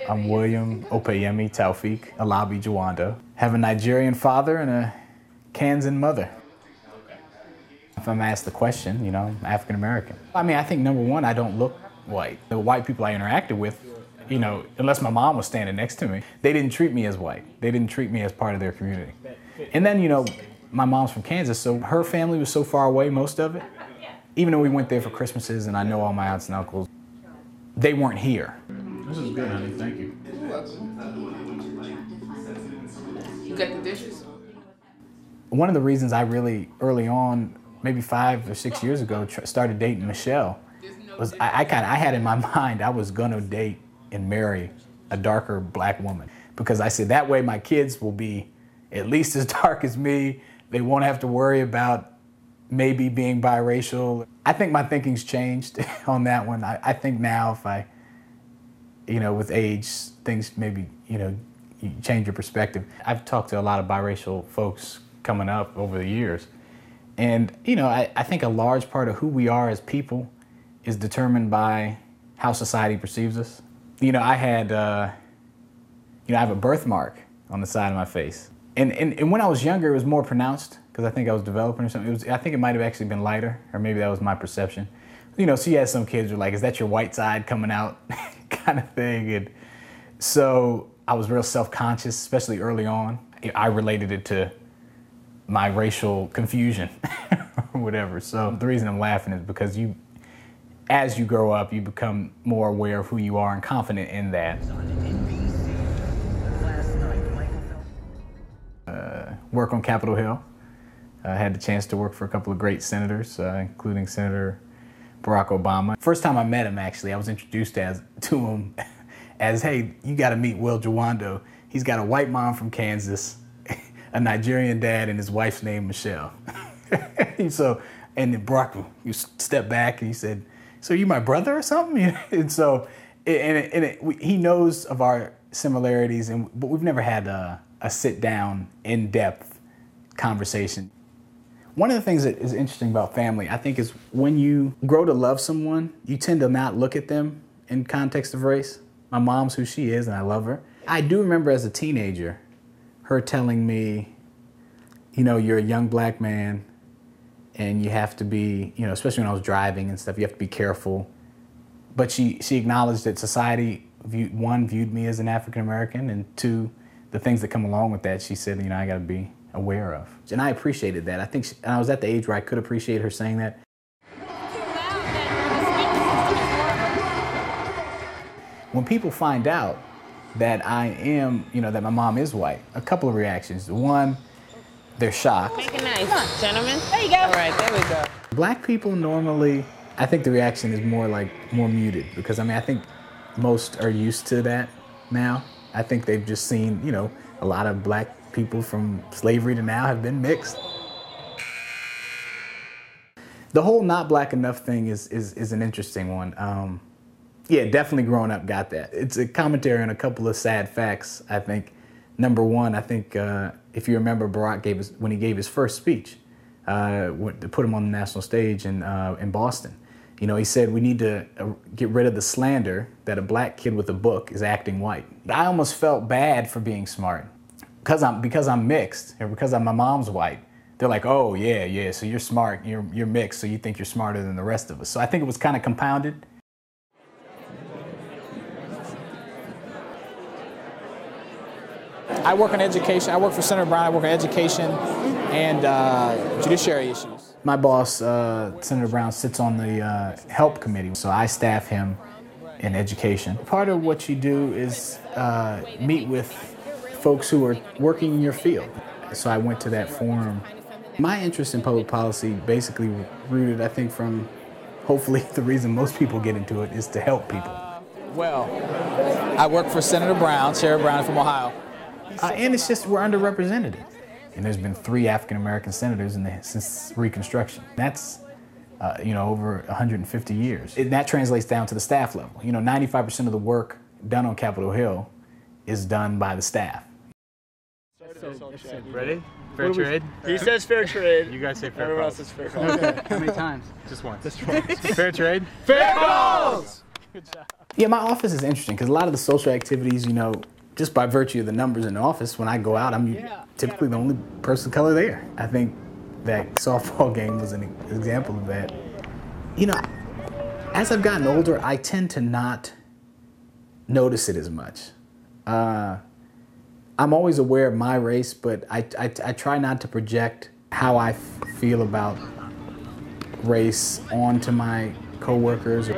I'm William Opeyemi Taufik Alabi Jawando. Have a Nigerian father and a Kansan mother. If I'm asked the question, you know, I'm African American. I mean, I think number one, I don't look white. The white people I interacted with, you know, unless my mom was standing next to me, they didn't treat me as white. They didn't treat me as part of their community. And then, you know, my mom's from Kansas, so her family was so far away, most of it. Even though we went there for Christmases and I know all my aunts and uncles, they weren't here. This is good, honey. Thank you. You got the dishes? One of the reasons I really, early on, maybe 5 or 6 years ago, started dating Michelle was I had in my mind I was gonna date and marry a darker black woman, because I said that way my kids will be at least as dark as me. They won't have to worry about maybe being biracial. I think my thinking's changed on that one. I think now if I, you know, with age, things maybe, you know, you change your perspective. I've talked to a lot of biracial folks coming up over the years. And, you know, I think a large part of who we are as people is determined by how society perceives us. You know, I had, you know, I have a birthmark on the side of my face. And when I was younger, it was more pronounced, because I think I was developing or something. I think it might have actually been lighter, or maybe that was my perception. You know, so you had some kids who were like, is that your white side coming out kind of thing? And so I was real self-conscious, especially early on. I related it to my racial confusion or whatever. So the reason I'm laughing is because as you grow up, you become more aware of who you are and confident in that. Work on Capitol Hill. I had the chance to work for a couple of great senators, including Senator Barack Obama. First time I met him, actually, I was introduced to him as, hey, you gotta meet Will Jawando. He's got a white mom from Kansas, a Nigerian dad, and his wife's name, Michelle. And then Barack, you stepped back and he said, so you my brother or something? And so, he knows of our similarities, but we've never had a sit-down, in-depth conversation. One of the things that is interesting about family, I think, is when you grow to love someone, you tend to not look at them in context of race. My mom's who she is, and I love her. I do remember as a teenager, her telling me, you know, you're a young black man, and you have to be, you know, especially when I was driving and stuff, you have to be careful. But she acknowledged that society, viewed me as an African American, and two, the things that come along with that, she said, you know, I got to be aware of. And I appreciated that. I think and I was at the age where I could appreciate her saying that. When people find out that I am, you know, that my mom is white, a couple of reactions. One, they're shocked. Make it nice, gentlemen. There you go. All right, there we go. Black people normally, I think the reaction is more muted, because I mean, I think most are used to that now. I think they've just seen, you know, a lot of black people from slavery to now have been mixed. The whole not black enough thing is an interesting one. Yeah, definitely growing up got that. It's a commentary on a couple of sad facts, I think. Number one, I think if you remember, Barack when he gave his first speech, to put him on the national stage in Boston. You know, he said we need to get rid of the slander that a black kid with a book is acting white. I almost felt bad for being smart. Because I'm mixed, or because my mom's white, they're like, oh, yeah, so you're smart, you're mixed, so you think you're smarter than the rest of us. So I think it was kind of compounded. I work on education. I work for Senator Brown. I work on education and judiciary issues. My boss, Senator Brown, sits on the HELP committee, so I staff him in education. Part of what you do is meet with folks who are working in your field. So I went to that forum. My interest in public policy basically rooted, I think, from hopefully the reason most people get into it is to help people. Well, I work for Senator Brown, Sherrod Brown from Ohio. And it's just we're underrepresented. And there's been 3 African-American senators since Reconstruction. That's, you know, over 150 years. That translates down to the staff level. You know, 95% of the work done on Capitol Hill is done by the staff. Ready? Fair trade? He says fair trade. You guys say fair Everyone calls. else says fair calls. Okay. How many times? Just once. Fair trade? Fair calls! Good job. Yeah, my office is interesting because a lot of the social activities, you know, just by virtue of the numbers in the office, when I go out, I'm typically the only person of color there. I think that softball game was an example of that. You know, as I've gotten older, I tend to not notice it as much. I'm always aware of my race, but I try not to project how I feel about race onto my coworkers.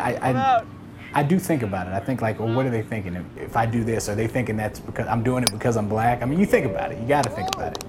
I do think about it. I think like, well, what are they thinking? If I do this, are they thinking that's because I'm doing it because I'm black? I mean, you think about it. You got to think about it.